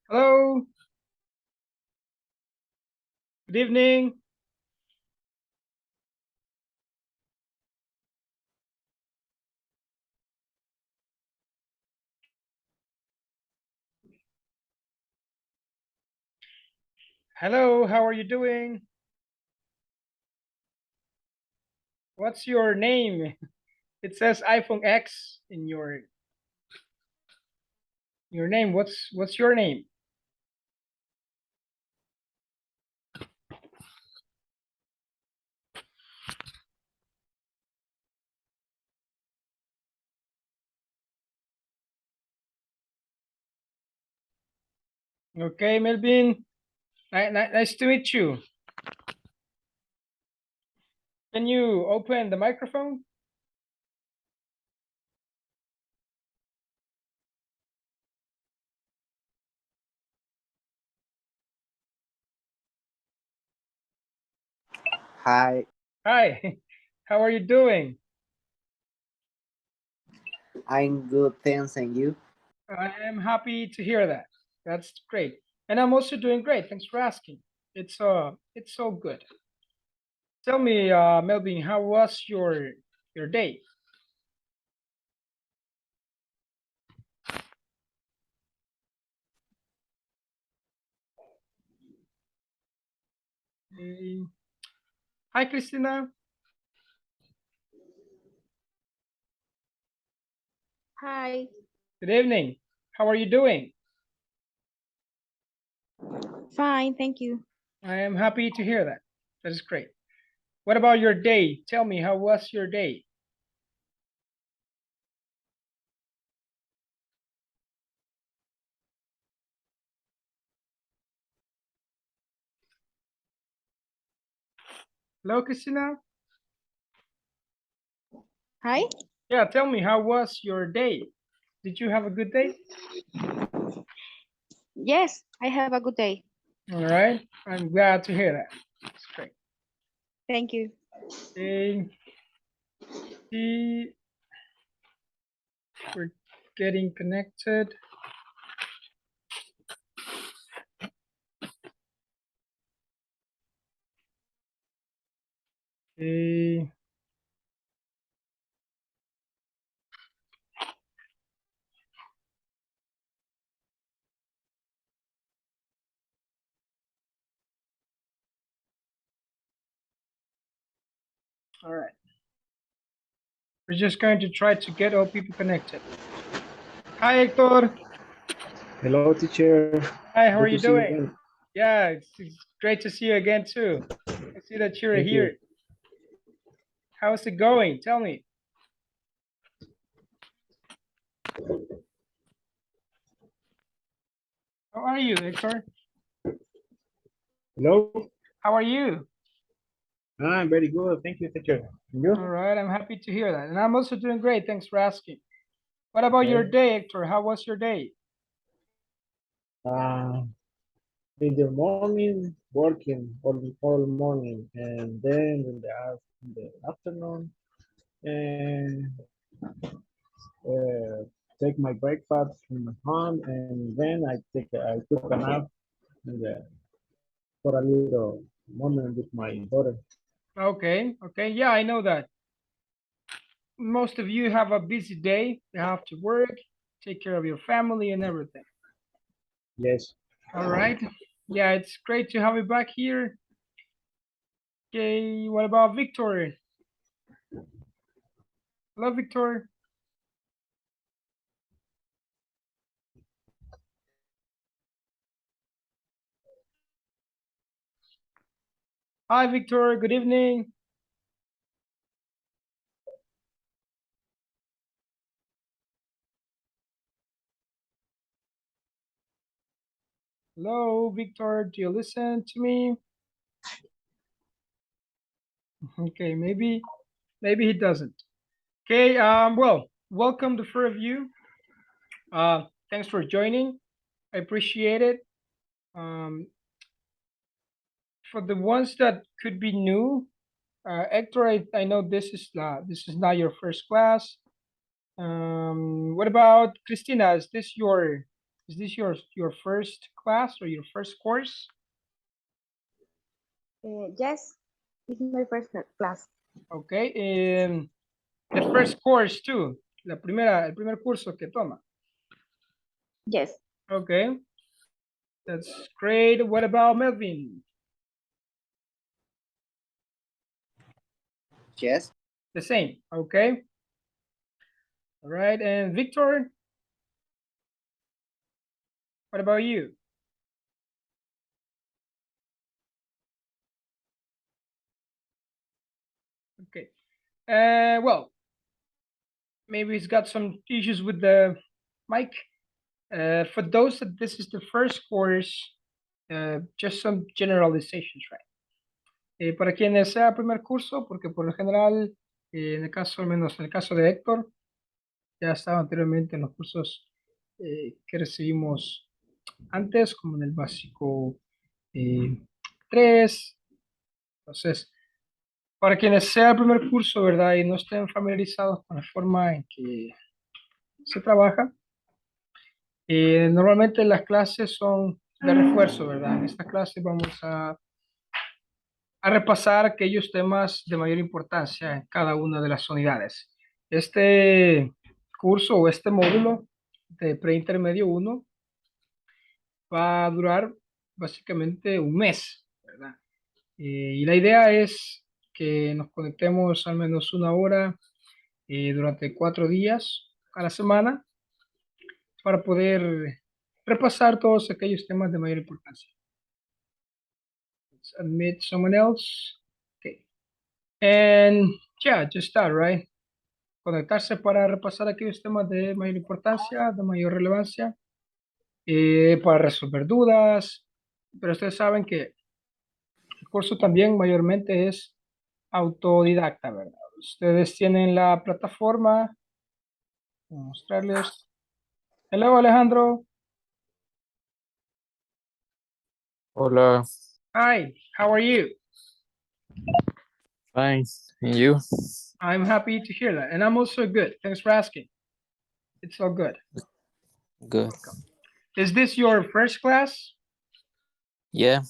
Hello. Good evening. Hello. How are you doing? What's your name? It says iPhone X in your name. What's your name? Okay, Melvin. Nice to meet you. Can you open the microphone? Hi, Hi. How are you doing? I'm good, thanks, and you? I am happy to hear that. That's great. And I'm also doing great. Thanks for asking. It's so good. Tell me, Melvin, how was your day? Eh, Hi, Christina. Hi, Good evening. How are you doing? fine, thank you. I am happy to hear that. That is great. What about your day? Tell me, how was your day? Hello, Christina? Hi? Yeah, tell me, how was your day? Did you have a good day? Yes, I have a good day. All right. I'm glad to hear that. That's great. Thank you. Okay. See, we're getting connected. Okay. All right. We're just going to try to get all people connected. Hi, Hector. Hello, teacher. Hi, how Good are to you see you doing? again. Yeah, it's great to see you again, too. I see that you're Thank you. here. How's it going? Tell me. How are you, Hector? Hello. How are you? I'm very good. Thank you, teacher. And you? All right, I'm happy to hear that. And I'm also doing great. Thanks for asking. What about your Okay. day, Hector? How was your day? Uh, in the morning, working all morning, and then in the afternoon, and uh, take my breakfast in my home, and then I took a nap and, for a little moment with my daughter. Okay, okay. Yeah, I know that. Most of you have a busy day. You have to work, take care of your family and everything. Yes. All right. Yeah, it's great to have you back here. Okay, what about Victor? Hello, Victor. Hi, Victor. Good evening. Hello, Victor. Do you listen to me? Okay, maybe he doesn't. Okay, well, welcome the four of you. Thanks for joining. I appreciate it. Um, for the ones that could be new, Hector, I know this is not your first class. What about Christina? Is this your Is this your first class or your first course? Yes, it's my first class. Okay, the first course too. El primer curso que toma. Yes, Okay, that's great. What about Melvin? Yes. The same. Okay. All right, and Victor, what about you? Okay. Well, maybe he's got some issues with the mic. For those that this is the first course, just some generalizations, right? Para quienes sea primer curso, porque por lo general, en el caso, al menos en el caso de Héctor, ya estaba anteriormente en los cursos que recibimos antes, como en el básico 3. Entonces, para quienes sea el primer curso, ¿verdad? Y no estén familiarizados con la forma en que se trabaja, normalmente las clases son de refuerzo, ¿verdad? En esta clase vamos a repasar aquellos temas de mayor importancia en cada una de las unidades. Este curso o este módulo de preintermedio 1 va a durar básicamente un mes, ¿verdad? Y la idea es que nos conectemos al menos una hora durante 4 días a la semana para poder repasar todos aquellos temas de mayor importancia. Let's admit someone else. Okay. And yeah, just that, right? Conectarse para repasar aquellos temas de mayor importancia, de mayor relevancia, para resolver dudas. Pero ustedes saben que el curso también mayormente es autodidacta, ¿verdad? Ustedes tienen la plataforma. Voy a mostrarles. Hello, Alejandro. Hola, Hi, how are you? fine. And you? I'm happy to hear that. And I'm also good. Thanks for asking. It's all good. Good. Welcome. Is this your first class? Yeah,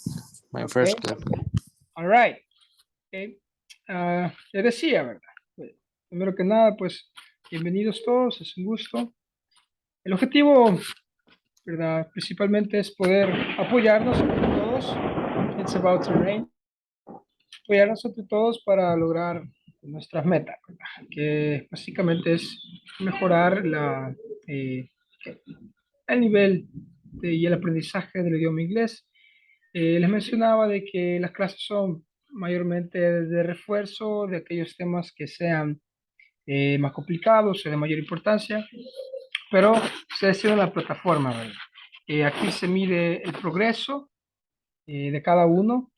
my first Okay. class. All right. Okay. Les decía, ¿verdad? Pues, primero que nada, pues, bienvenidos todos, es un gusto. El objetivo, ¿verdad? Principalmente es poder apoyarnos entre todos. It's about to rain. Apoyarnos entre todos para lograr nuestras metas, ¿verdad? Que básicamente es mejorar el nivel y el aprendizaje del idioma inglés. Les mencionaba de que las clases son mayormente de refuerzo de aquellos temas que sean más complicados o de mayor importancia, pero se tienen la plataforma, ¿verdad? Aquí se mide el progreso de cada uno.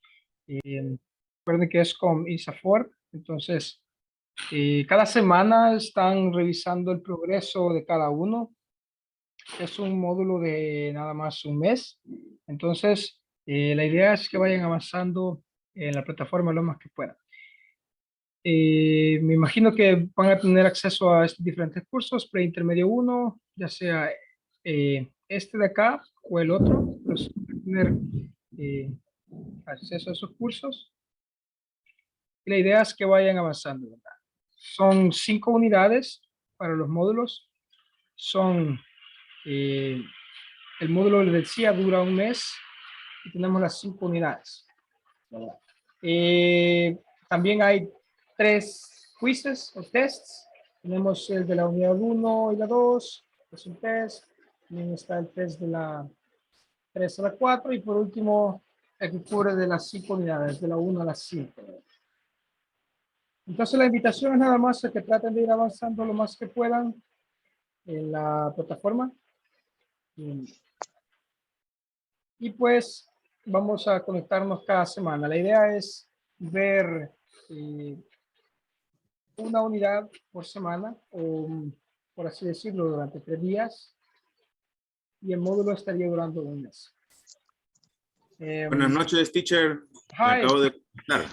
Recuerden que es con ISAFORP, entonces cada semana están revisando el progreso de cada uno. Es un módulo de nada más un mes, entonces la idea es que vayan avanzando en la plataforma lo más que puedan. Me imagino que van a tener acceso a estos diferentes cursos, preintermedio 1, ya sea este de acá o el otro, pues van a tener acceso a esos cursos. Y la idea es que vayan avanzando, ¿verdad? Son 5 unidades para los módulos. Son, el módulo, les decía, dura un mes y tenemos las 5 unidades, ¿verdad? También hay 3 quizzes o tests. Tenemos el de la unidad 1 y la 2, es un test. También está el test de la 3 a la 4 y por último el que cubre de las 5 unidades, de la 1 a la 5. Entonces la invitación es nada más a que traten de ir avanzando lo más que puedan en la plataforma. Y pues vamos a conectarnos cada semana. La idea es ver una unidad por semana, o por así decirlo, durante 3 días. Y el módulo estaría durando un mes. Buenas noches, teacher. Me Hi. acabo de conectar.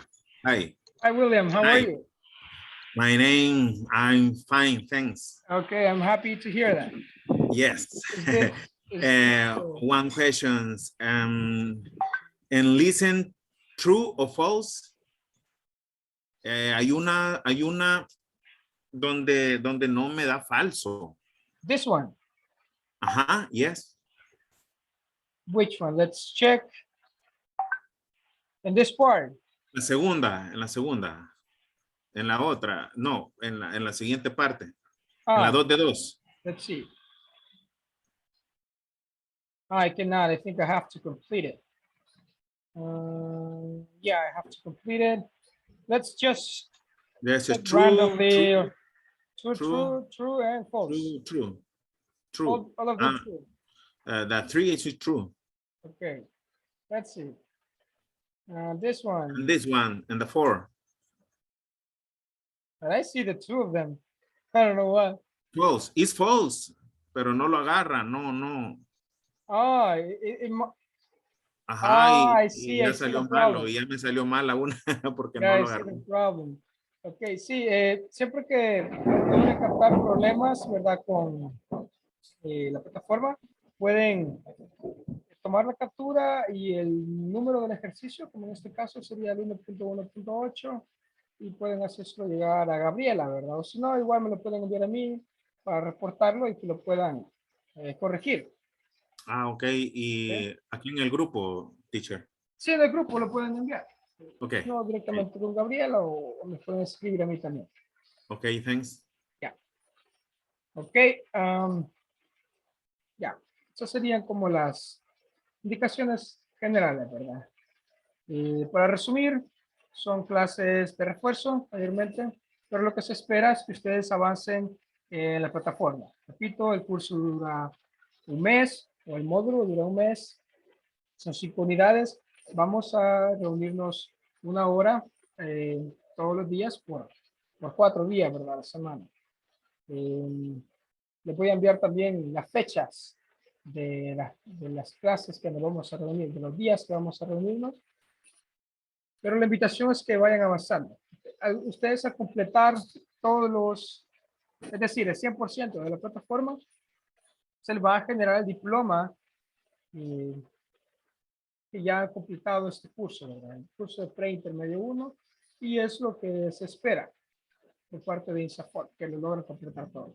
Hi. Hi, William. How are Hi. you? My name, I'm fine, thanks. Okay, I'm happy to hear that. Yes. One question. And listen, true or false. Hay una donde no me da falso. This one. Ajá, yes. Which one? Let's check. In this part. En la segunda. En la otra, no, en la siguiente parte. En la 2 de 2. Let's see. I cannot. I think I have to complete it. Yeah, I have to complete it. Let's just randomly. True, and false. True. All of them true. The 3 is true. Okay, let's see. This one. And this one, and the 4. And I see the 2 of them. I don't know what. False. It's false. Pero no lo agarra. No. Oh, Ajá, I see, ya I see salió the malo. problem. Ya me salió mala una porque Yeah, no lo I see agarró. the problem. Ok, sí, siempre que pueden captar problemas, ¿verdad? Con la plataforma, pueden tomar la captura y el número del ejercicio, como en este caso sería el 1.1.8, y pueden hacérselo llegar a Gabriela, ¿verdad? O si no, igual me lo pueden enviar a mí para reportarlo y que lo puedan corregir. Ah, ok. Y ¿Okay? aquí en el grupo, teacher. Sí, en el grupo lo pueden enviar. Ok. No directamente con Gabriela o me pueden escribir a mí también. Ok, thanks. Ya. Ok. Ya. Esas serían como las indicaciones generales, ¿verdad? Para resumir, son clases de refuerzo mayormente, pero lo que se espera es que ustedes avancen en la plataforma. Repito, el curso dura un mes, o el módulo dura un mes, son 5 unidades. Vamos a reunirnos 1 hora todos los días por 4 días, ¿verdad? A la semana. Les voy a enviar también las fechas de las clases que nos vamos a reunir, de los días que vamos a reunirnos. Pero la invitación es que vayan avanzando. Ustedes a completar todos los, es decir, el 100% de la plataforma, se les va a generar el diploma que ya han completado este curso, ¿verdad? El curso de pre-intermedio 1, y es lo que se espera por parte de INSAFORP, que lo logren completar todo.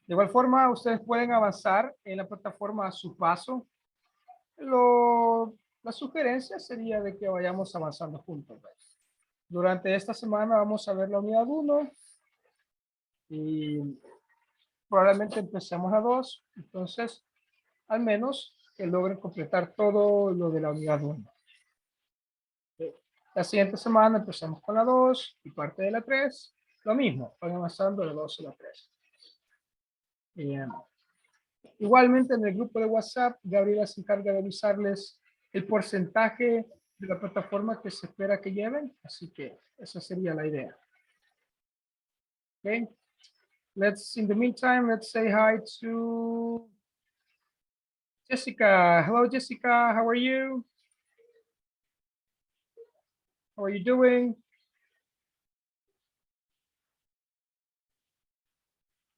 De igual forma, ustedes pueden avanzar en la plataforma a su paso. La sugerencia sería de que vayamos avanzando juntos, ¿verdad? Durante esta semana vamos a ver la unidad 1 y probablemente empecemos a 2. Entonces, al menos que logren completar todo lo de la unidad 1. La siguiente semana empezamos con la 2 y parte de la 3. Lo mismo, van avanzando de la 2 a la 3. Igualmente en el grupo de WhatsApp, Gabriela se encarga de avisarles el porcentaje de la plataforma que se espera que lleven. Así que esa sería la idea. Okay. In the meantime, let's say hi to Jessica. Hello, Jessica. How are you? How are you doing?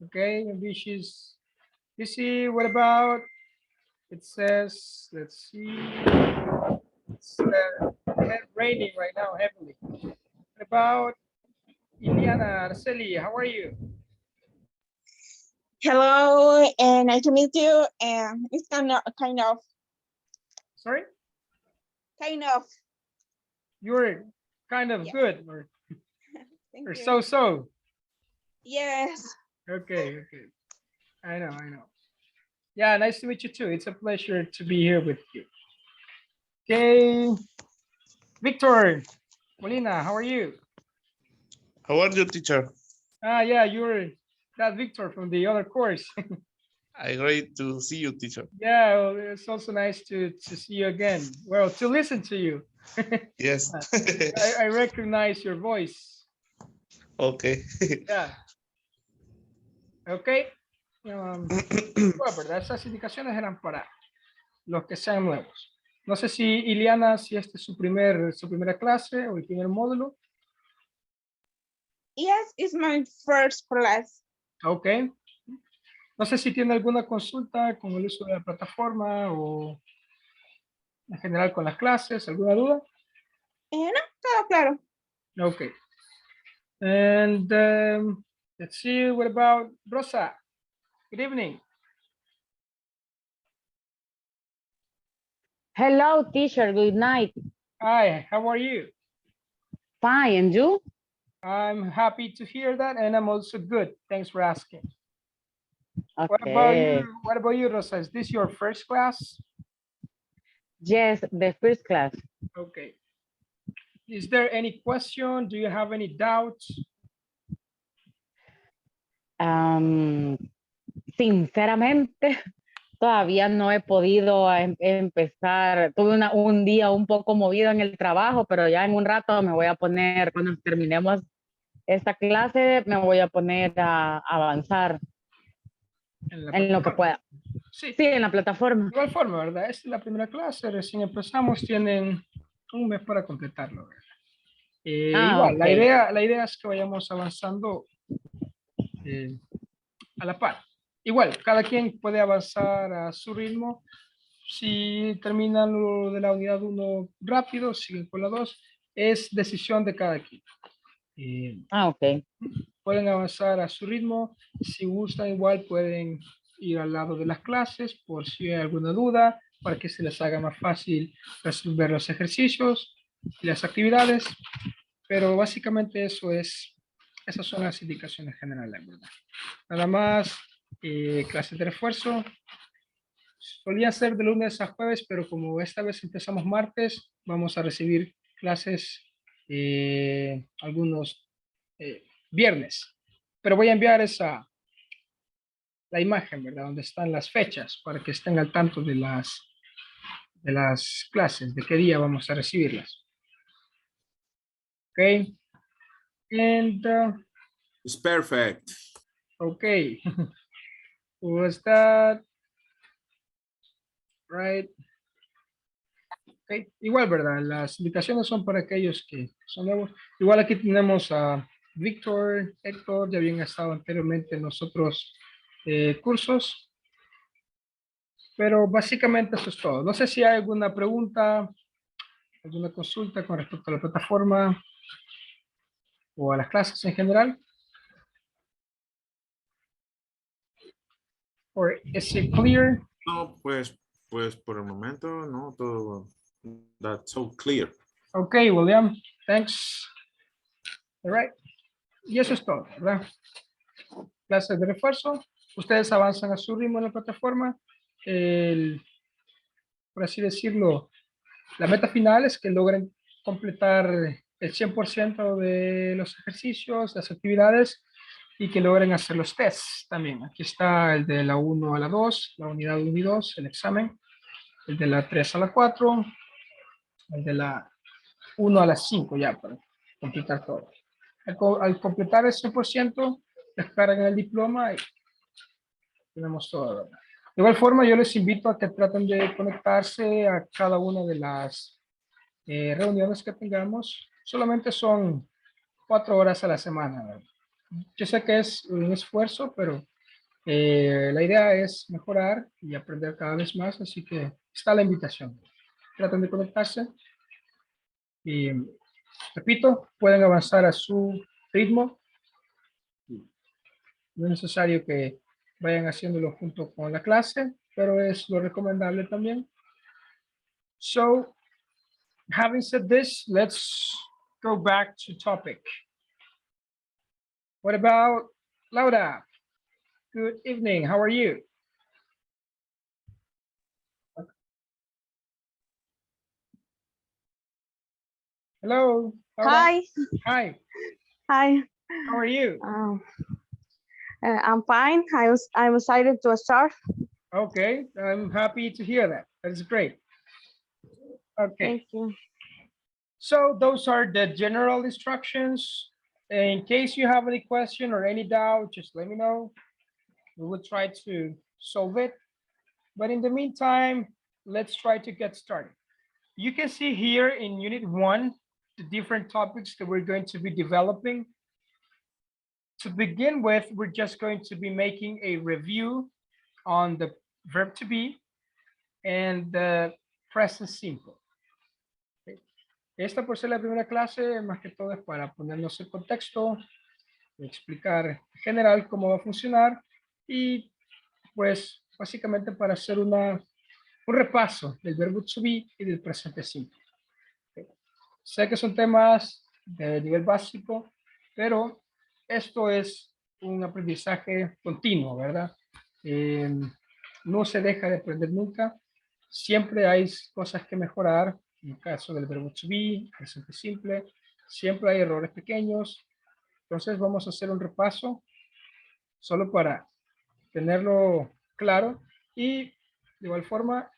Okay, maybe she's busy. What about, it says, let's see, it's raining right now heavily. What about Iliana Arceli? How are you? Hello, and nice to meet you. And it's kind of. Sorry? Kind of. You're kind of good, or Thank you. so-so. Yes. Okay. I know. Yeah, nice to meet you too. It's a pleasure to be here with you. Okay. Victor Molina, how are you? How are you, teacher? Yeah, you're that Victor from the other course. I great to see you, teacher. Yeah, well, it's also nice to see you again. Well, to listen to you. Yes. I recognize your voice. Okay. Yeah. Ok. Bueno, ¿verdad? Esas indicaciones eran para los que sean nuevos. No sé si Iliana, si este es su primera clase o el primer módulo. Yes, it's my first class. Ok. No sé si tiene alguna consulta con el uso de la plataforma o en general con las clases, ¿alguna duda? No, todo claro. Okay. And let's see, what about Rosa? Good evening. Hello, teacher. Good night. Hi, how are you? Fine. And you? I'm happy to hear that, and I'm also good. Thanks for asking. What about Okay. you? What about you, Rosa? Is this your first class? Yes, the first class. Okay. Is there any question? Do you have any doubts? Sinceramente, todavía no he podido empezar. Tuve un día un poco movido en el trabajo, pero ya en un rato me voy a poner, cuando terminemos esta clase, me voy a poner a avanzar en lo que pueda. Sí, Sí, en la plataforma. de igual forma, ¿verdad? Esta es la primera clase, recién empezamos, tienen un mes para completarlo, ¿verdad? Igual, Ok. la idea es que vayamos avanzando a la par. Igual, cada quien puede avanzar a su ritmo. Si terminan lo de la unidad 1 rápido, siguen con la 2, es decisión de cada quien. Ok. Pueden avanzar a su ritmo. Si gustan, igual pueden ir al lado de las clases por si hay alguna duda, para que se les haga más fácil resolver los ejercicios y las actividades. Pero básicamente esas son las indicaciones generales, ¿verdad? Nada más, clases de refuerzo. Solía ser de lunes a jueves, pero como esta vez empezamos martes, vamos a recibir clases algunos viernes. Pero voy a enviar la imagen, ¿verdad? Donde están las fechas para que estén al tanto de las clases, de qué día vamos a recibirlas. Ok. And, It's perfect. okay. Was that right? Okay. Igual, ¿verdad? Las indicaciones son para aquellos que son nuevos. Igual aquí tenemos a Víctor, Héctor, ya habían estado anteriormente en los otros cursos. Pero básicamente eso es todo. No sé si hay alguna pregunta, alguna consulta con respecto a la plataforma o a las clases en general. Or is it clear? No, pues por el momento, no, todo, that's so clear. Okay, William, thanks. All right. Y eso es todo, ¿verdad? Clases de refuerzo. Ustedes avanzan a su ritmo en la plataforma. Por así decirlo, la meta final es que logren completar el 100% de los ejercicios, las actividades y que logren hacer los tests también. Aquí está el de la 1 a la 2, la unidad 1 y 2, el examen, el de la 3 a la 4, el de la 1 a la 5 ya para completar todo. Al completar el 100%, descargan el diploma y tenemos todo, ¿verdad? De igual forma, yo les invito a que traten de conectarse a cada una de las reuniones que tengamos. Solamente son 4 horas a la semana, ¿verdad? Yo sé que es un esfuerzo, pero la idea es mejorar y aprender cada vez más, así que está la invitación. Traten de conectarse y, repito, pueden avanzar a su ritmo. No es necesario que vayan haciéndolo junto con la clase, pero es lo recomendable también. So, having said this, let's go back to topic. What about Laura? Good evening. How are you? Hello, Laura. Hi. Hi. Hi. How are you? I'm fine. I'm excited to start. Okay, I'm happy to hear that. That is great. Okay, Thank you. so those are the general instructions. In case you have any question or any doubt, just let me know. We will try to solve it. But in the meantime, let's try to get started. You can see here in Unit 1, the different topics that we're going to be developing. to begin with, we're just going to be making a review on the verb to be and the present simple. Okay. Esta por ser la primera clase, más que todo es para ponernos en contexto, explicar en general cómo va a funcionar y pues básicamente para hacer un repaso del verbo to be y del presente simple. Okay. Sé que son temas de nivel básico, pero esto es un aprendizaje continuo, ¿verdad? No se deja de aprender nunca. Siempre hay cosas que mejorar. En el caso del verbo to be, presente simple, siempre hay errores pequeños. Entonces vamos a hacer un repaso solo para tenerlo claro y de igual forma,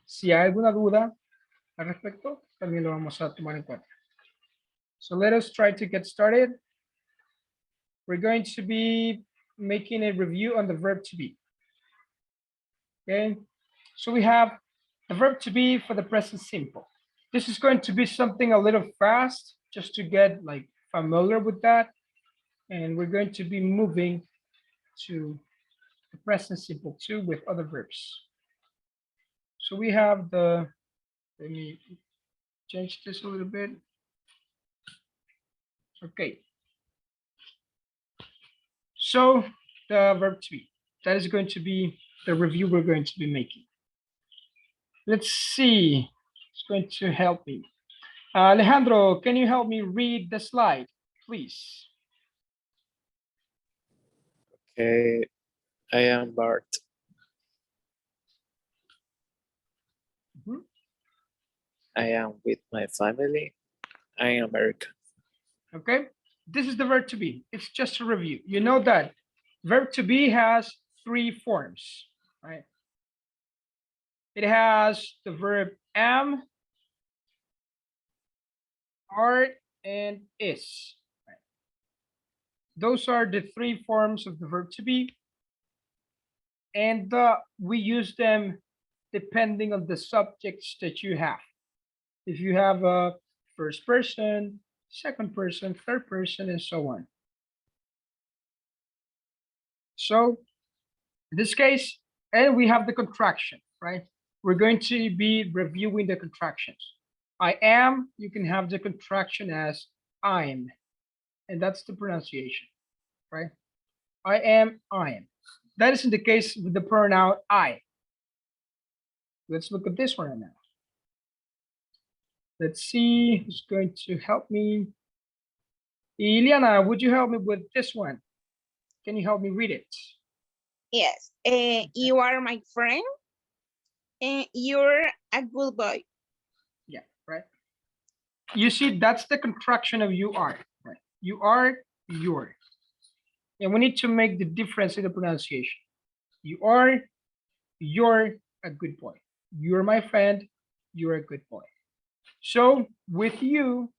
si hay alguna duda al respecto, también lo vamos a tomar en cuenta. So let us try to get started. We're going to be making a review on the verb to be. Okay, so we have the verb to be for the present simple. This is going to be something a little fast, just to get like familiar with that. And we're going to be moving to the present simple too with other verbs. So we have let me change this a little bit. Okay. So the verb to be, that is going to be the review we're going to be making. Let's see, it's going to help me. Alejandro, can you help me read the slide, please? Okay, I am Bart. Mhm. I am with my family. I am American. Okay, this is the verb to be. It's just a review. You know that verb to be has 3 forms, right? It has the verb am, are, and is. Right? Those are the 3 forms of the verb to be. And we use them depending on the subjects that you have. If you have a first person, second person, third person, and so on. So in this case, and we have the contraction, right? We're going to be reviewing the contractions. I am, you can have the contraction as I'm, and that's the pronunciation, right? I am. That is in the case with the pronoun I. Let's look at this one now. Let's see who's going to help me. Iliana, would you help me with this one? Can you help me read it? Yes. You are my friend. And you're a good boy. Yeah, right. You see, that's the contraction of you are, right? You are, you're. And we need to make the difference in the pronunciation. You are, you're a good boy. You're my friend, you're a good boy. So with you,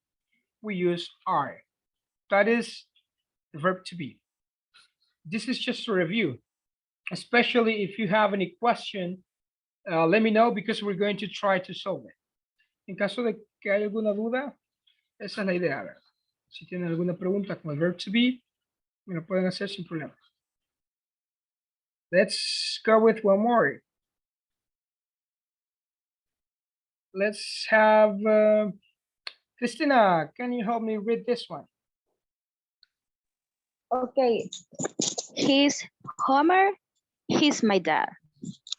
we use are. That is the verb to be. This is just a review, especially if you have any question, let me know because we're going to try to solve it. En caso de que haya alguna duda, esa es la idea. ¿Verdad? Si tienen alguna pregunta con el verb to be, me lo pueden hacer sin problema. Let's go with one more. Let's have Christina, can you help me read this one? Okay. He's Homer. He's my dad.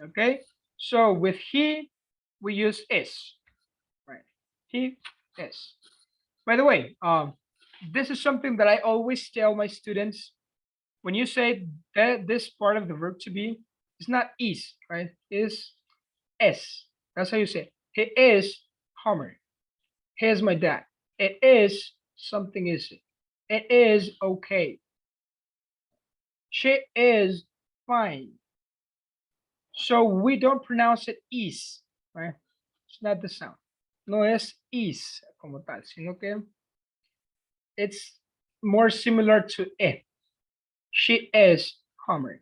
Okay, so with he, we use is, right? He is. By the way, this is something that I always tell my students. When you say that this part of the verb to be, it's not is, right? Is s. That's how you say it. He is Homer. He is my dad. It is something is it. It is okay. She is fine. So we don't pronounce it is, right? It's not the sound. No es is como tal, sino que it's more similar to it. She is Homer.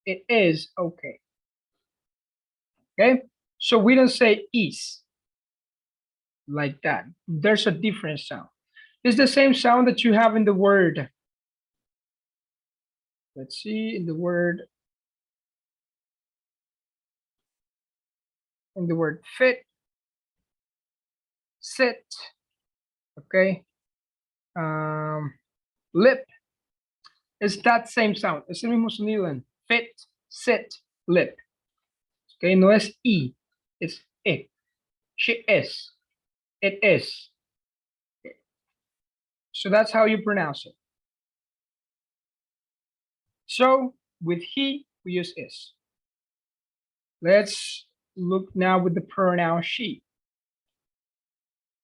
It is okay. Okay, so we don't say is like that. There's a different sound. It's the same sound that you have in the word Let's see in the word fit, sit, okay. Lip is that same sound. Es el mismo sonido en fit, sit, lip. Okay, no es E, it's E. She is, it is. So that's how you pronounce it. So with he, we use is. Let's look now with the pronoun she.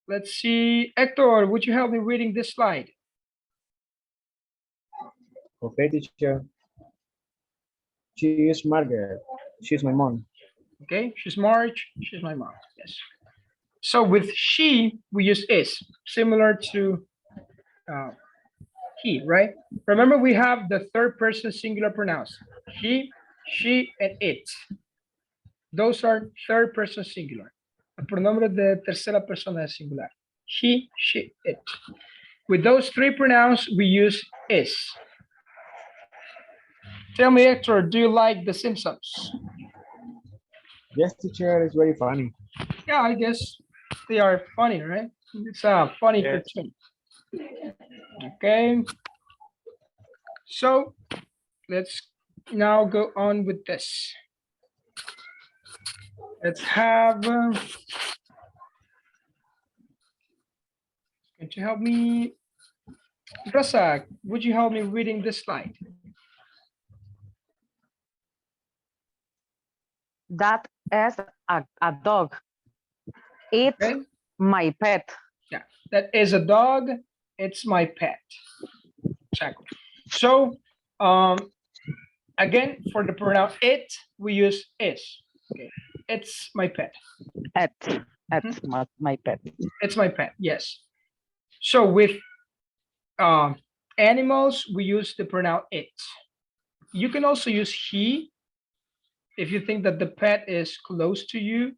Let's see, Hector, would you help me reading this slide? Okay, teacher. She is Margaret. She's my mom. Okay, she's Marge, she's my mom, yes. So with she, we use is, similar to he, right? Remember, we have the third person singular pronouns. He, she, and it. Those are third person singular. El pronombre de tercera persona es singular. He, she, it. With those three pronouns, we use is. Tell me, Hector, do you like The Simpsons? Yes, teacher, it's very funny. Yeah, I guess they are funny, right? It's a funny Yes. cartoon. Okay. So let's now go on with this. Let's have, going to help me, Rosa, would you help me reading this slide? That is a dog. It's Okay. my pet. Yeah, that is a dog. It's my pet. Exactly. So, again, for the pronoun it, we use is. Okay. It's my pet. It's my pet. It's my pet. Yes. So with animals, we use the pronoun it. You can also use he if you think that the pet is close to you.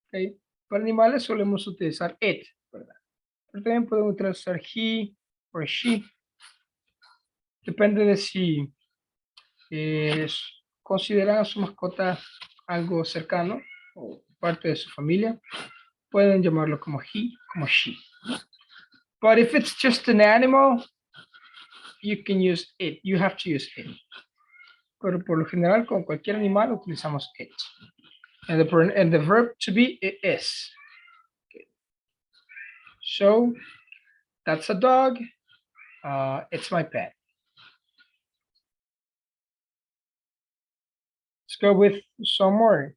Okay. Para animales solemos utilizar it, ¿verdad? Pero también podemos utilizar he or she. Depende de si consideran a su mascota algo cercano o parte de su familia. Pueden llamarlo como he, como she. But if it's just an animal, you can use it. You have to use it. Pero por lo general, con cualquier animal utilizamos it. And the verb to be, it is. Okay. So, that's a dog. It's my pet. Let's go with some more.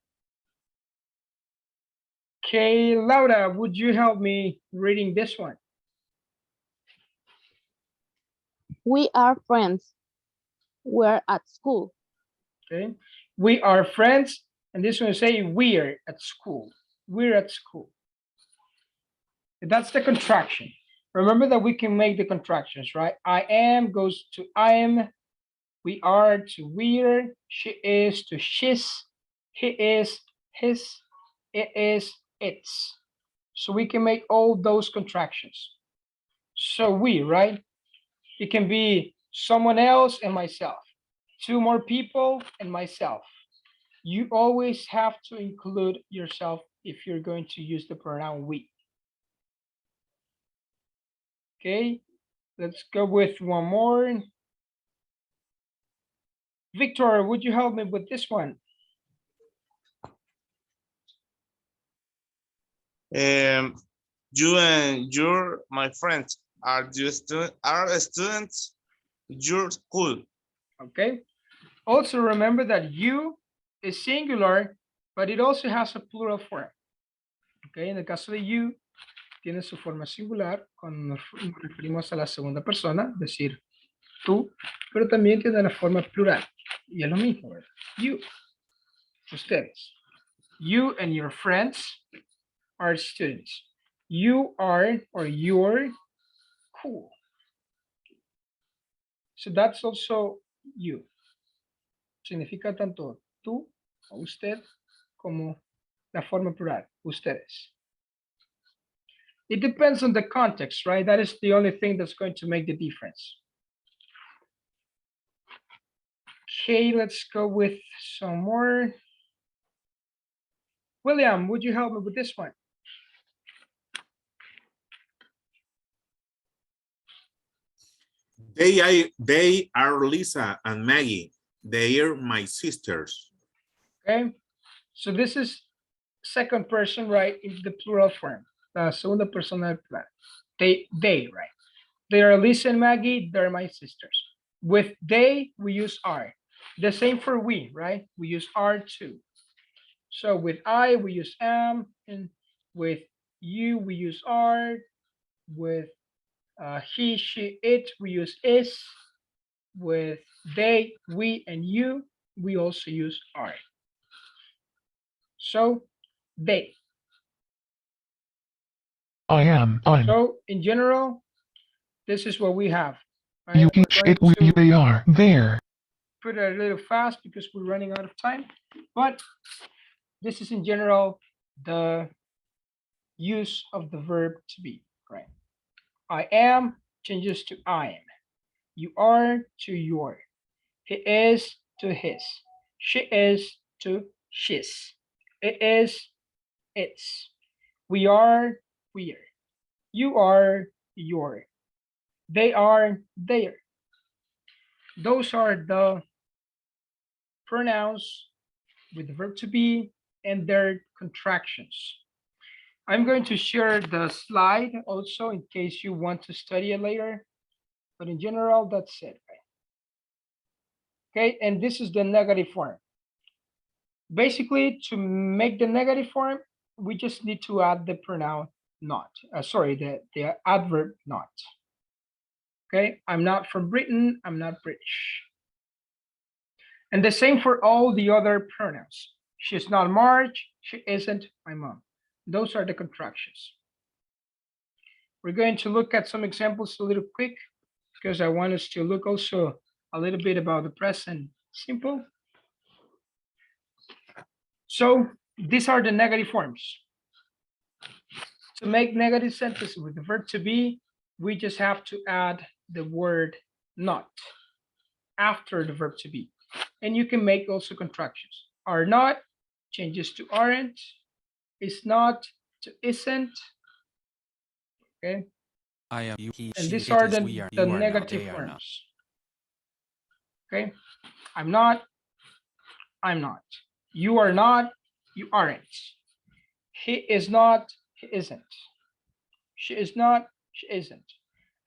Okay, Laura, would you help me reading this one? We are friends. We're at school. Okay, we are friends, and this one say we're at school. We're at school. That's the contraction. Remember that we can make the contractions, right? I am goes to I am, we are to we're, she is to she's, he is his, it is its. So we can make all those contractions. So we, right? It can be someone else and myself, two more people and myself. You always have to include yourself if you're going to use the pronoun we. Okay, let's go with one more. Victor, would you help me with this one? You and your my friends are students your school. Okay. Also remember that you is singular, but it also has a plural form. Okay, en el caso de you, tiene su forma singular cuando nos referimos a la segunda persona, es decir, tú, pero también tiene la forma plural. Y es lo mismo, ¿verdad? You, ustedes. You and your friends are students. You are or you're cool. So that's also you. Significa tanto tú o usted como la forma plural, ustedes. It depends on the context, right? That is the only thing that's going to make the difference. Okay, let's go with some more. William, would you help me with this one? They are Lisa and Maggie. They are my sisters. Okay, so this is second person, right, in the plural form. La segunda persona del plural. They, right? They are Lisa and Maggie, they're my sisters. With they, we use are. The same for we, right? We use are too. So with I, we use am, and with you, we use are. With he, she, it, we use is. With they, we, and you, we also use are. So they. I am on. So in general, this is what we have. Right? You We're each going it will to they are there. put it a little fast because we're running out of time, but this is in general the use of the verb to be, right? I am changes to I am. You are to your. He is to his. She is to she's. It is its. We are we're. You are your. They are their. Those are the pronouns with the verb to be and their contractions. I'm going to share the slide also in case you want to study it later, but in general, that's it. Right? Okay, and this is the negative form. Basically, to make the negative form, we just need to add the pronoun not. Sorry, the adverb not. Okay, I'm not from Britain, I'm not British. And the same for all the other pronouns. She's not Marge, she isn't my mom. Those are the contractions. We're going to look at some examples a little quick because I want us to look also a little bit about the present simple. So these are the negative forms. To make negative sentences with the verb to be, we just have to add the word not after the verb to be. And you can make also contractions. Are not changes to aren't, is not to isn't. Okay. I am you, he, And she, these it are is, the, we are, the you are not, negative they are not. forms. Okay. I'm not, I'm not. You are not, you aren't. He is not, he isn't. She is not, she isn't.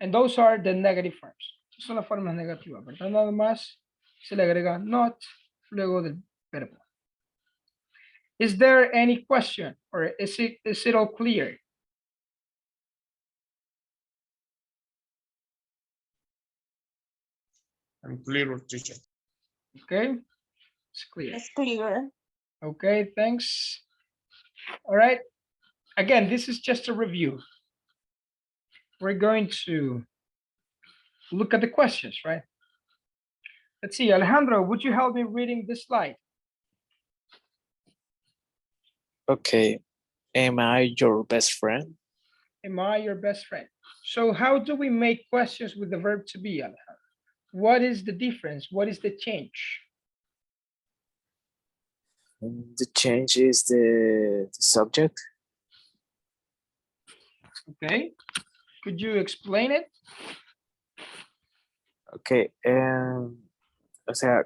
And those are the negative forms. Son las formas negativas, ¿verdad? Nada más se le agrega not luego del verbo. Is there any question or is it all clear? I'm clear, teacher. Okay, it's clear. It's clear. Okay, thanks. All right. Again, this is just a review. We're going to look at the questions, right? Let's see, Alejandro, would you help me reading this slide? Okay. Am I your best friend? Am I your best friend? So how do we make questions with the verb to be, Alejandro? What is the difference? What is the change? The change is the subject. Okay. Could you explain it? Okay. O sea,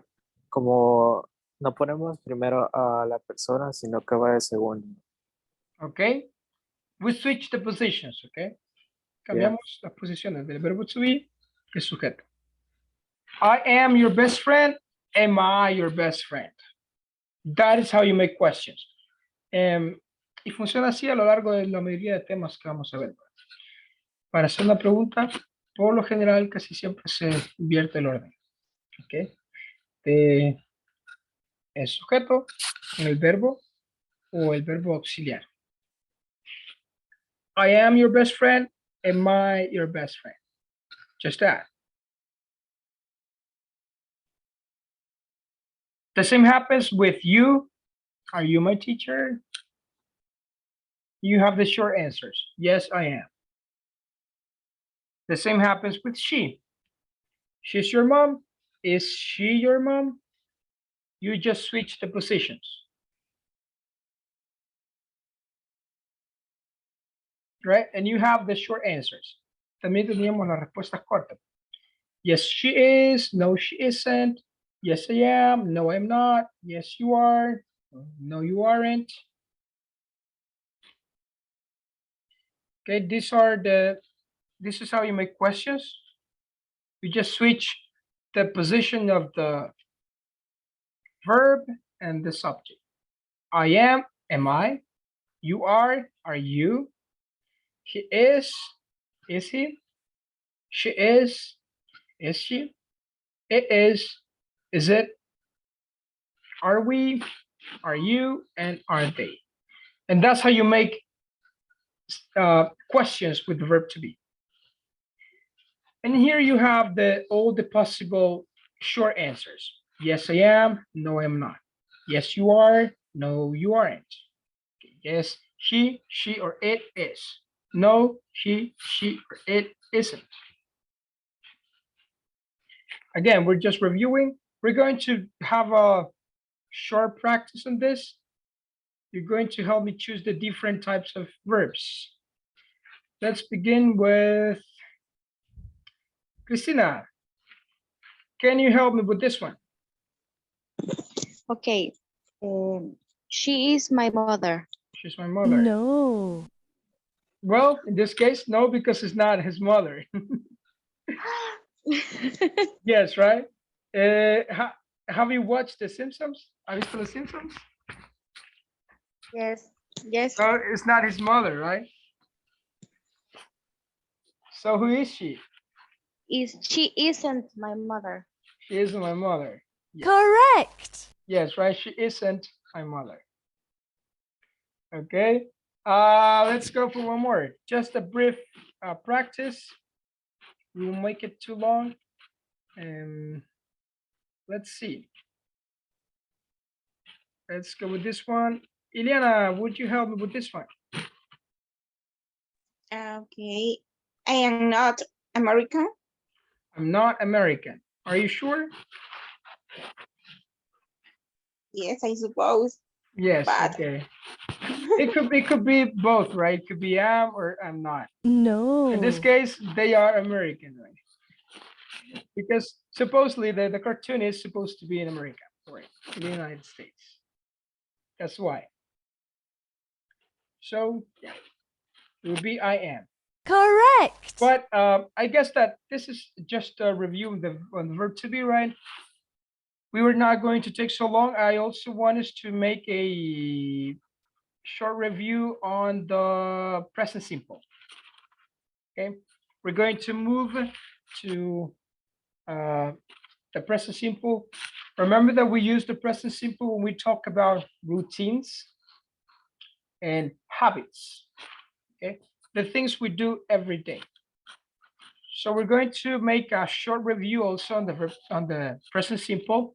como no ponemos primero a la persona, sino que va de segundo. Okay. We switch the positions, okay? Cambiamos las posiciones del verbo to be y sujeto. I am your best friend. Am I your best friend? That is how you make questions. Y funciona así a lo largo de la mayoría de temas que vamos a ver. Para hacer una pregunta, por lo general casi siempre se invierte el orden. ¿Ok? De el sujeto en el verbo o el verbo auxiliar. I am your best friend. Am I your best friend? Just that. The same happens with you. Are you my teacher? You have the short answers. Yes, I am. The same happens with she. She's your mom. Is she your mom? you just switch the positions. Right? And you have the short answers. También teníamos las respuestas cortas. Yes, she is. No, she isn't. Yes, I am. No, I'm not. Yes, you are. No, you aren't. Okay, this is how you make questions. You just switch the position of the verb and the subject. I am I? You are you? He is he? She is she? It is it? Are we? Are you? And are they? And that's how you make questions with the verb to be. And here you have all the possible short answers. Yes, I am. No, I'm not. Yes, you are. No, you aren't. Yes, she, or it is. No, she, or it isn't. Again, we're just reviewing. We're going to have a short practice on this. You're going to help me choose the different types of verbs. Let's begin with Christina. Can you help me with this one? Okay. She is my mother. She's my mother. No. Well, in this case, no, because it's not his mother. Yes, right? Have you watched The Simpsons? Have you seen The Simpsons? Yes. Yes. No, it's not his mother, right? So who is she? She isn't my mother. She isn't my mother. Yes. Correct. Yes, right? She isn't my mother. Okay. Let's go for one more. Just a brief practice. We won't make it too long. Let's see. Let's go with this one. Ileana, would you help me with this one? Okay. I am not American. I'm not American. Are you sure? Yes, I suppose. Yes, But okay. It could be both, right? It could be am or I'm not. No. In this case, they are American, right? Because supposedly the cartoon is supposed to be in America, right? In the United States. That's why. So yeah, it would be I am. Correct. But I guess that this is just a review on the verb to be, right? We were not going to take so long. I also want us to make a short review on the present simple. Okay, we're going to move to the present simple. Remember that we use the present simple when we talk about routines and habits. Okay, the things we do every day. So we're going to make a short review also on the present simple,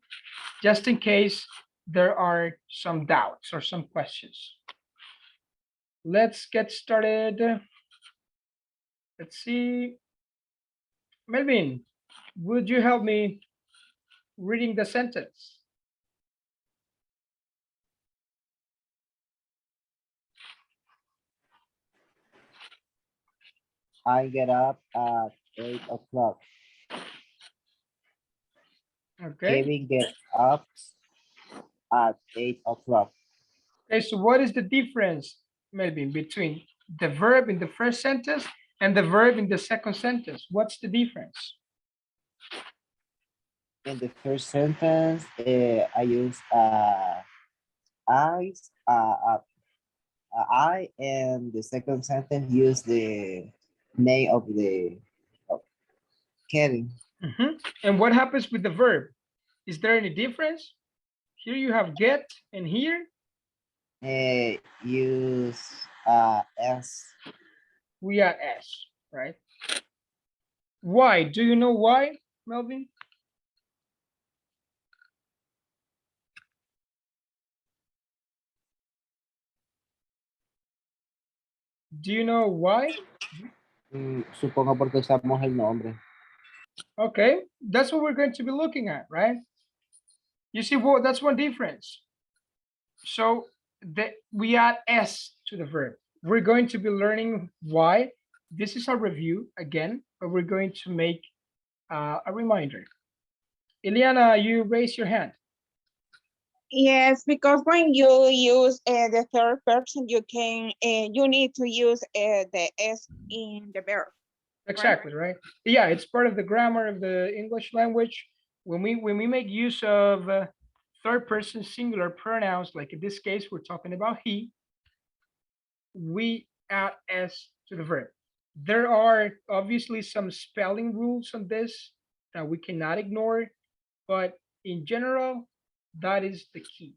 just in case there are some doubts or some questions. Let's get started. Let's see. Melvin, would you help me reading the sentence? I get up at 8 o'clock. Okay. Kevin gets up at 8 o'clock. Okay, so what is the difference, Melvin, between the verb in the first sentence and the verb in the second sentence? What's the difference? In the first sentence, I use I, and the second sentence use the name of Kevin. And what happens with the verb? Is there any difference? Here you have get, and here? Use S. We are S, right? Why? Do you know why, Melvin? Do you know why? Supongo porque usamos el nombre. Okay, that's what we're going to be looking at, right? You see, well, that's one difference. So we add s to the verb. We're going to be learning why. This is a review again, but we're going to make a reminder. Ileana, you raise your hand. Yes, because when you use the third person, you need to use the s in the verb. Exactly, right? Yeah, it's part of the grammar of the English language. When we make use of third person singular pronouns, like in this case, we're talking about he, we add s to the verb. There are obviously some spelling rules on this that we cannot ignore, but in general, that is the key.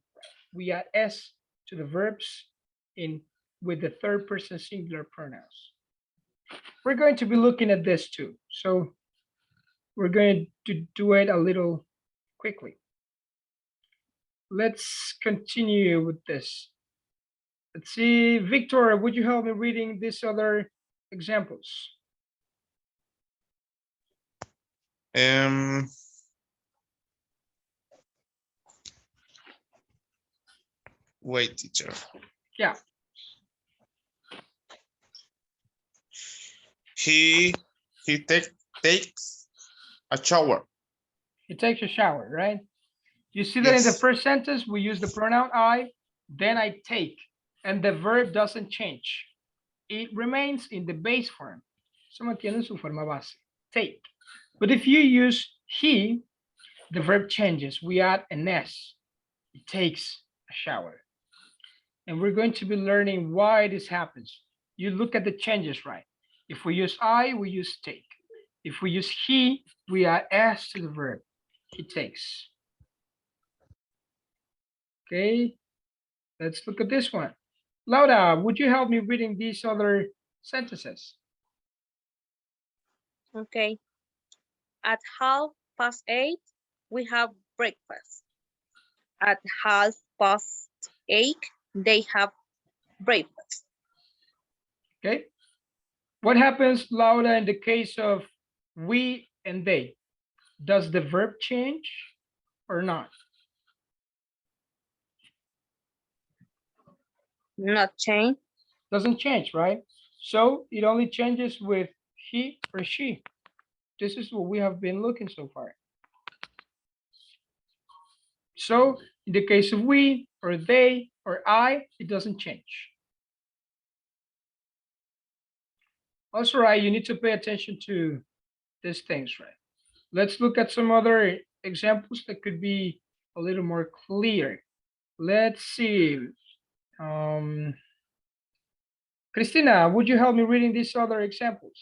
We add s to the verbs with the third person singular pronouns. We're going to be looking at this too. So we're going to do it a little quickly. Let's continue with this. Let's see, Victor, would you help me reading these other examples? Wait, teacher. Yeah. He takes a shower. He takes a shower, right? You see that in the Yes. first sentence, we use the pronoun I, then I take, and the verb doesn't change. It remains in the base form. Se mantiene en su forma base, take. But if you use he, the verb changes. We add an s. It takes a shower. And we're going to be learning why this happens. You look at the changes, right? If we use I, we use take. If we use he, we add s to the verb. He takes. Okay, let's look at this one. Laura, would you help me reading these other sentences? Okay. At 8:30, we have breakfast. At 8:30, they have breakfast. Okay. What happens, Laura, in the case of we and they? Does the verb change or not? Not change. Doesn't change, right? So it only changes with he or she. This is what we have been looking so far. So in the case of we or they or I, it doesn't change. Also, right, you need to pay attention to these things, right? Let's look at some other examples that could be a little more clear. Let's see. Christina, would you help me reading these other examples?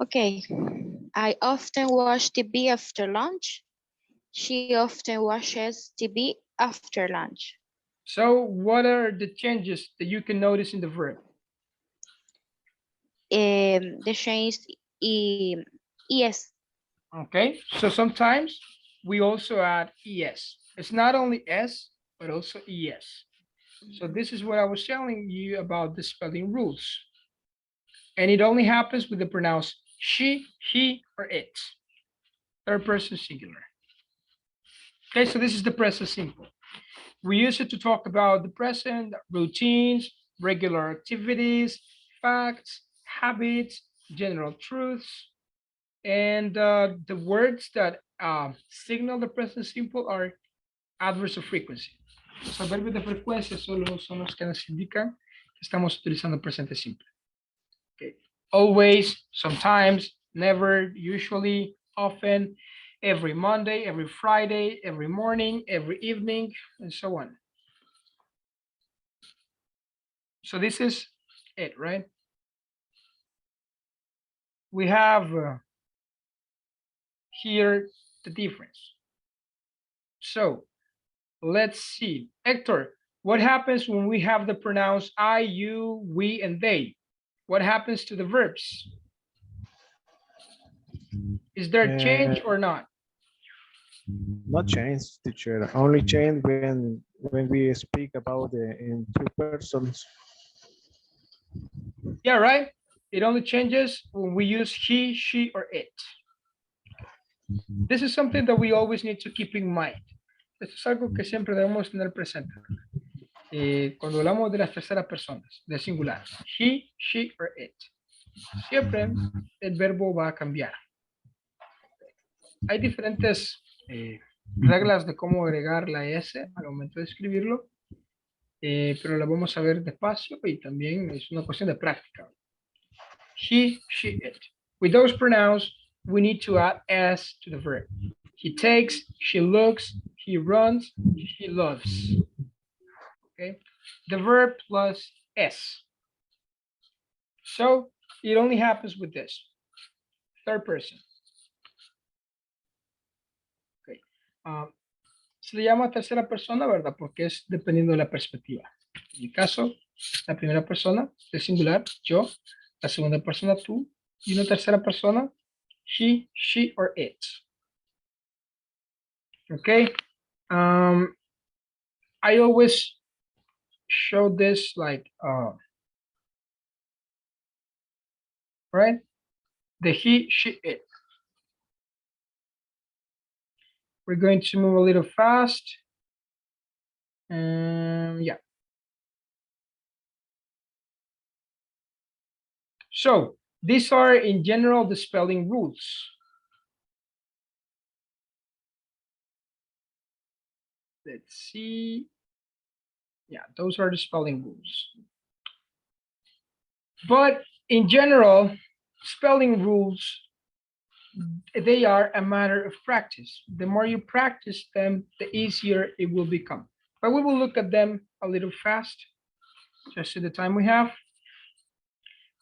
Okay. I often watch TV after lunch. She often watches TV after lunch. So what are the changes that you can notice in the verb? The change es. Okay, so sometimes we also add es. It's not only s, but also es. So this is what I was telling you about the spelling rules. And it only happens with the pronouns she, he, or it. Third person singular. Okay, so this is the present simple. We use it to talk about the present, routines, regular activities, facts, habits, general truths, and the words that signal the present simple are adverbs of frequency. Los adverbios de frecuencia solo son los que nos indican que estamos utilizando el presente simple. Okay. Always, sometimes, never, usually, often, every Monday, every Friday, every morning, every evening, and so on. So this is it, right? We have here the difference. So let's see. Hector, what happens when we have the pronouns I, you, we, and they? What happens to the verbs? Is there change or not? Not change, teacher. Only change when we speak about in two persons. Yeah, right. It only changes when we use he, she, or it. This is something that we always need to keep in mind. Esto es algo que siempre debemos tener presente. Cuando hablamos de las terceras personas, de singular, he, she, or it, siempre el verbo va a cambiar. Hay diferentes reglas de cómo agregar la S al momento de escribirlo, pero la vamos a ver despacio y también es una cuestión de práctica. He, she, it. With those pronouns, we need to add S to the verb. He takes, she looks, he runs, he loves. Okay, the verb plus S. So it only happens with this. Third person. Okay. Se le llama tercera persona, ¿verdad? Porque es dependiendo de la perspectiva. En mi caso, la primera persona es singular, yo. La segunda persona, tú. Y una tercera persona, he, she, or it. Okay. I always show this like, right? The he, she, it. We're going to move a little fast. Yeah. So these are in general the spelling rules. Let's see. Yeah, those are the spelling rules. But in general, spelling rules, they are a matter of practice. The more you practice them, the easier it will become. But we will look at them a little fast, just in the time we have.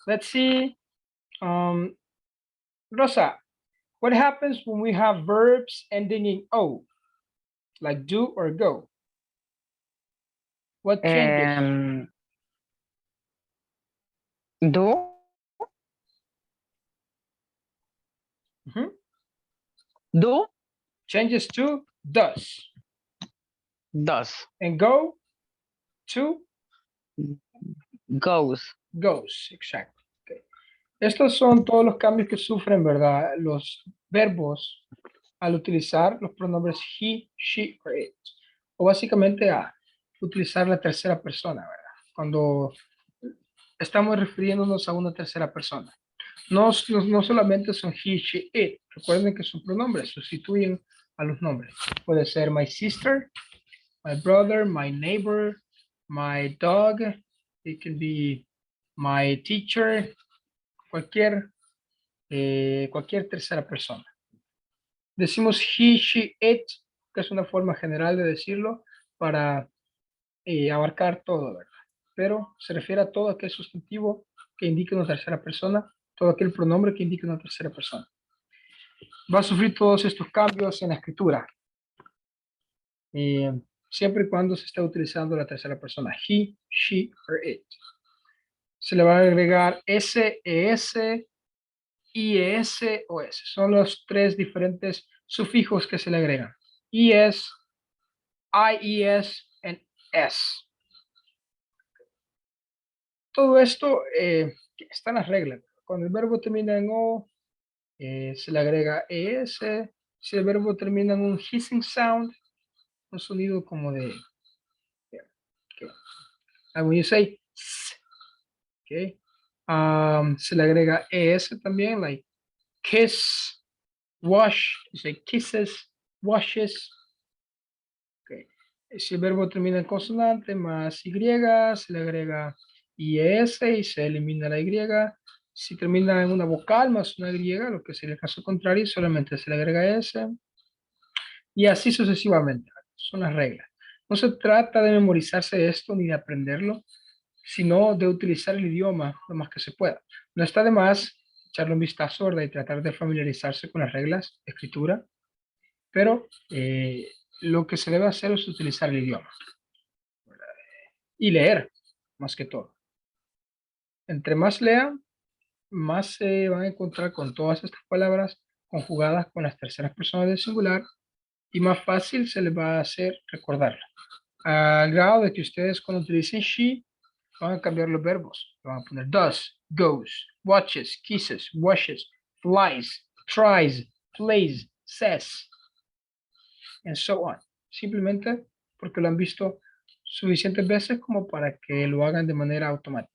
Let's see. Rosa, what happens when we have verbs ending in O, like do or go? What changes? Do. Do. Changes to does. Does. And go to goes. Goes, exacto. Okay. Estos son todos los cambios que sufren, ¿verdad? Los verbos al utilizar los pronombres he, she or it. O básicamente a utilizar la tercera persona, ¿verdad? Cuando estamos refiriéndonos a una tercera persona. No solamente son he, she, it. Recuerden que son pronombres, sustituyen a los nombres. Puede ser my sister, my brother, my neighbor, my dog. It can be my teacher, cualquier tercera persona. Decimos he, she, it, que es una forma general de decirlo para abarcar todo, ¿verdad? Pero se refiere a todo aquel sustantivo que indique una tercera persona, todo aquel pronombre que indique una tercera persona. Va a sufrir todos estos cambios en la escritura. Siempre y cuando se esté utilizando la tercera persona, he, she, or it. Se le va a agregar S, ES, IES o S. Son los tres diferentes sufijos que se le agregan. ES, IES, and S. Todo esto está en las reglas. Cuando el verbo termina en O, se le agrega ES. Si el verbo termina en un hissing sound, un sonido como de... Okay. And when you say s, okay, se le agrega ES también, like kiss, wash, you say kisses, washes. Okay. Si el verbo termina en consonante más Y, se le agrega IS y se elimina la Y. Si termina en una vocal más una Y, lo que sería el caso contrario, solamente se le agrega S. Y así sucesivamente. Son las reglas. No se trata de memorizarse esto ni de aprenderlo, sino de utilizar el idioma lo más que se pueda. No está de más echarle un vistazo, ¿verdad? Y tratar de familiarizarse con las reglas de escritura, pero lo que se debe hacer es utilizar el idioma, ¿verdad? Y leer, más que todo. Entre más lean, más se van a encontrar con todas estas palabras conjugadas con las terceras personas del singular y más fácil se les va a hacer recordarla. Al grado de que ustedes cuando utilicen she, van a cambiar los verbos. Van a poner does, goes, watches, kisses, washes, flies, tries, plays, says, and so on. Simplemente porque lo han visto suficientes veces como para que lo hagan de manera automática.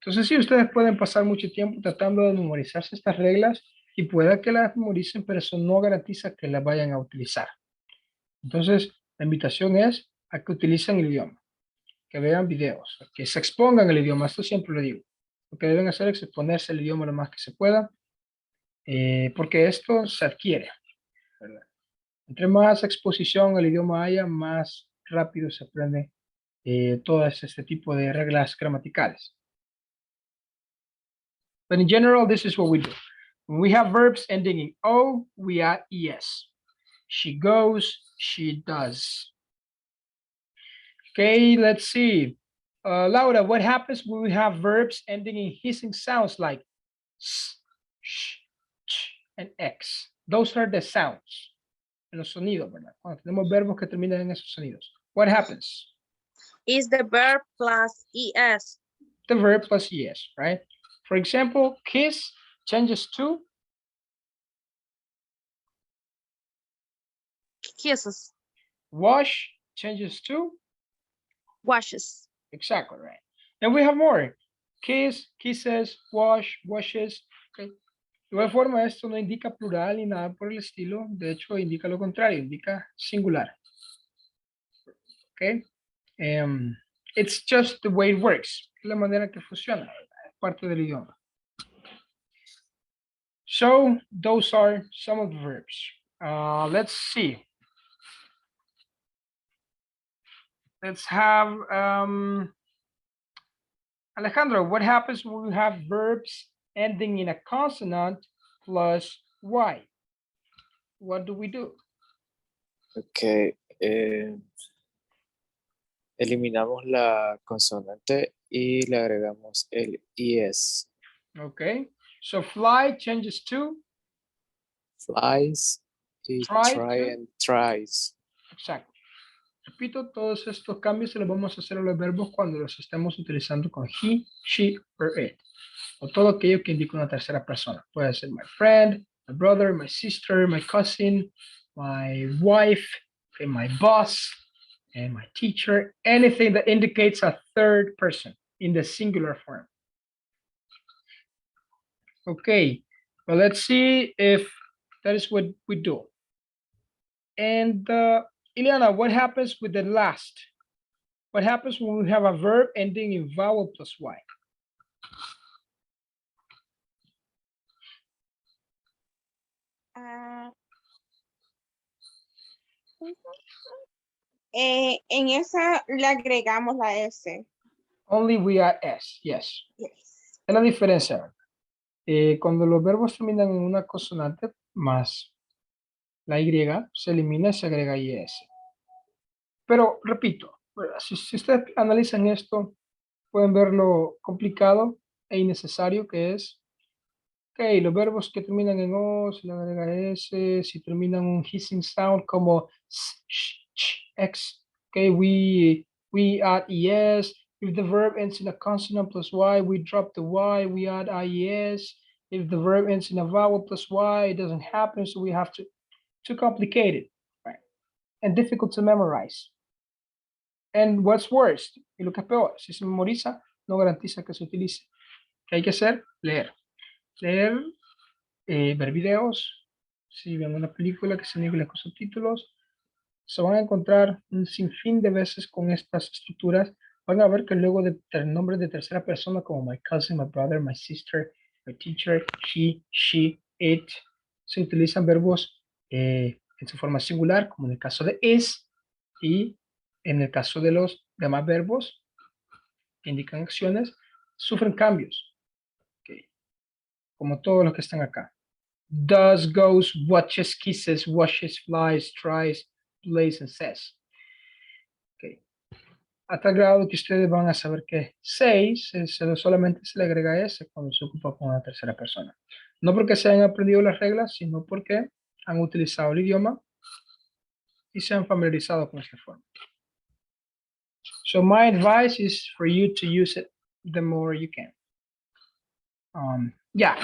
Entonces, sí, ustedes pueden pasar mucho tiempo tratando de memorizarse estas reglas y pueda que las memoricen, pero eso no garantiza que las vayan a utilizar. Entonces, la invitación es a que utilicen el idioma, que vean videos, que se expongan el idioma. Esto siempre lo digo. Lo que deben hacer es exponerse el idioma lo más que se pueda, porque esto se adquiere, ¿verdad? Entre más exposición al idioma haya, más rápido se aprende todo este tipo de reglas gramaticales. But in general, this is what we do. When we have verbs ending in O, we add ES. She goes, she does. Okay, let's see. Laura, what happens when we have verbs ending in hissing sounds like s, sh, ch, and x? Those are the sounds. En los sonidos, ¿verdad? Cuando tenemos verbos que terminan en esos sonidos. What happens? Is the verb plus es. The verb plus es, right? For example, kiss changes to Kisses. wash changes to Washes. exactly, right? And we have more. Kiss, kisses, wash, washes. Okay. De igual forma, esto no indica plural ni nada por el estilo. De hecho, indica lo contrario, indica singular. Okay. It's just the way it works. Es la manera que funciona, es parte del idioma. So, those are some of the verbs. Let's see. Let's have Alejandro, what happens when we have verbs ending in a consonant plus Y? What do we do? Ok. Eliminamos la consonante y le agregamos el es. Okay, so fly changes to Flies y Try try to. and tries. Exacto. Repito, todos estos cambios se los vamos a hacer a los verbos cuando los estemos utilizando con he, she, or it. O todo aquello que indica una tercera persona. Puede ser my friend, my brother, my sister, my cousin, my wife, okay, my boss, and my teacher. Anything that indicates a third person in the singular form. Okay, well, let's see if that is what we do. And Ileana, what happens with the last? What happens when we have a verb ending in vowel plus Y? En esa le agregamos la S. Only we add S, yes. Yes. Es la diferencia, ¿verdad? Cuando los verbos terminan en una consonante más la Y, se elimina y se agrega IS. Pero, repito, ¿verdad? Si ustedes analizan esto, pueden ver lo complicado e innecesario que es. Ok, los verbos que terminan en O, se le agrega S, si terminan un hissing sound como s, sh, ch, x, ok, we add ES. If the verb ends in a consonant plus Y, we drop the Y, we add IES. If the verb ends in a vowel plus Y, it doesn't happen, so we have to, too complicated, right? And difficult to memorize. And what's worse, y lo que es peor, si se memoriza, no garantiza que se utilice. ¿Qué hay que hacer? Leer. Leer, ver videos, si ven una película que se niega con subtítulos, se van a encontrar un sinfín de veces con estas estructuras. Van a ver que luego de nombres de tercera persona como my cousin, my brother, my sister, my teacher, she, it, se utilizan verbos en su forma singular, como en el caso de is, y en el caso de los demás verbos que indican acciones, sufren cambios, okay, como todos los que están acá. Does, goes, watches, kisses, washes, flies, tries, plays, and says. Okay. A tal grado que ustedes van a saber que says solamente se le agrega S cuando se ocupa con una tercera persona. No porque se hayan aprendido las reglas, sino porque han utilizado el idioma y se han familiarizado con esta forma. So my advice is for you to use it the more you can. Ya,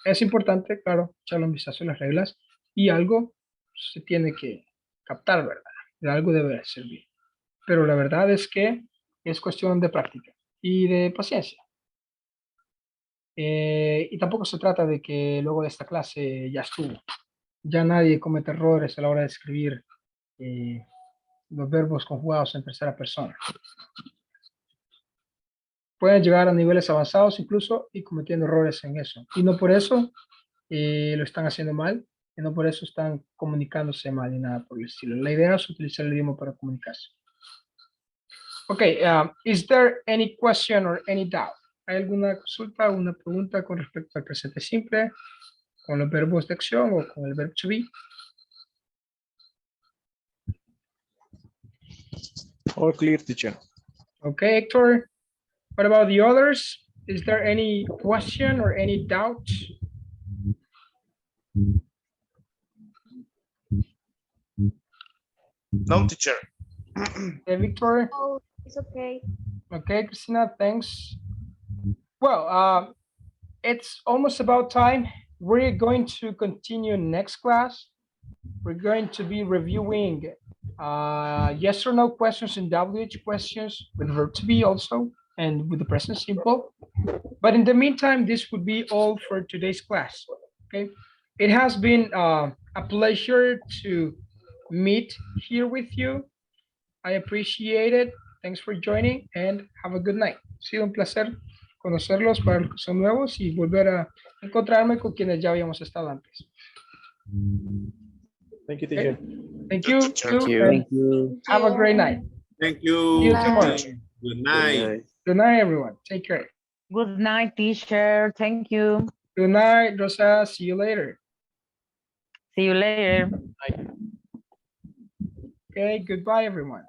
es importante, claro, echarle un vistazo a las reglas, y algo se tiene que captar, ¿verdad? De algo debe servir. Pero la verdad es que es cuestión de práctica y de paciencia. Y tampoco se trata de que luego de esta clase ya estuvo. Ya nadie comete errores a la hora de escribir los verbos conjugados en tercera persona. Pueden llegar a niveles avanzados incluso y cometiendo errores en eso. Y no por eso lo están haciendo mal, y no por eso están comunicándose mal ni nada por el estilo. La idea es utilizar el idioma para comunicarse. Okay, is there any question or any doubt? ¿Hay alguna consulta o una pregunta con respecto al presente simple, con los verbos de acción o con el verbo to be? All clear, teacher. Okay, Hector. What about the others? Is there any question or any doubt? No, teacher. Okay, Victor. Oh, it's okay. Okay, Christina, thanks. Well, it's almost about time. We're going to continue next class. We're going to be reviewing yes or no questions and WH questions with verb to be also, and with the present simple. But in the meantime, this would be all for today's class. Okay, it has been a pleasure to meet here with you. I appreciate it. Thanks for joining and have a good night. Ha sido un placer conocerlos para los que son nuevos y volver a encontrarme con quienes ya habíamos estado antes. Thank you, teacher. Thank you. Thank you. and Thank you. have a great night. Thank you. See you tomorrow. Good night. Good night, everyone. Take care. Good night, teacher. Thank you. Good night, Rosa. See you later. See you later. Okay, goodbye, everyone.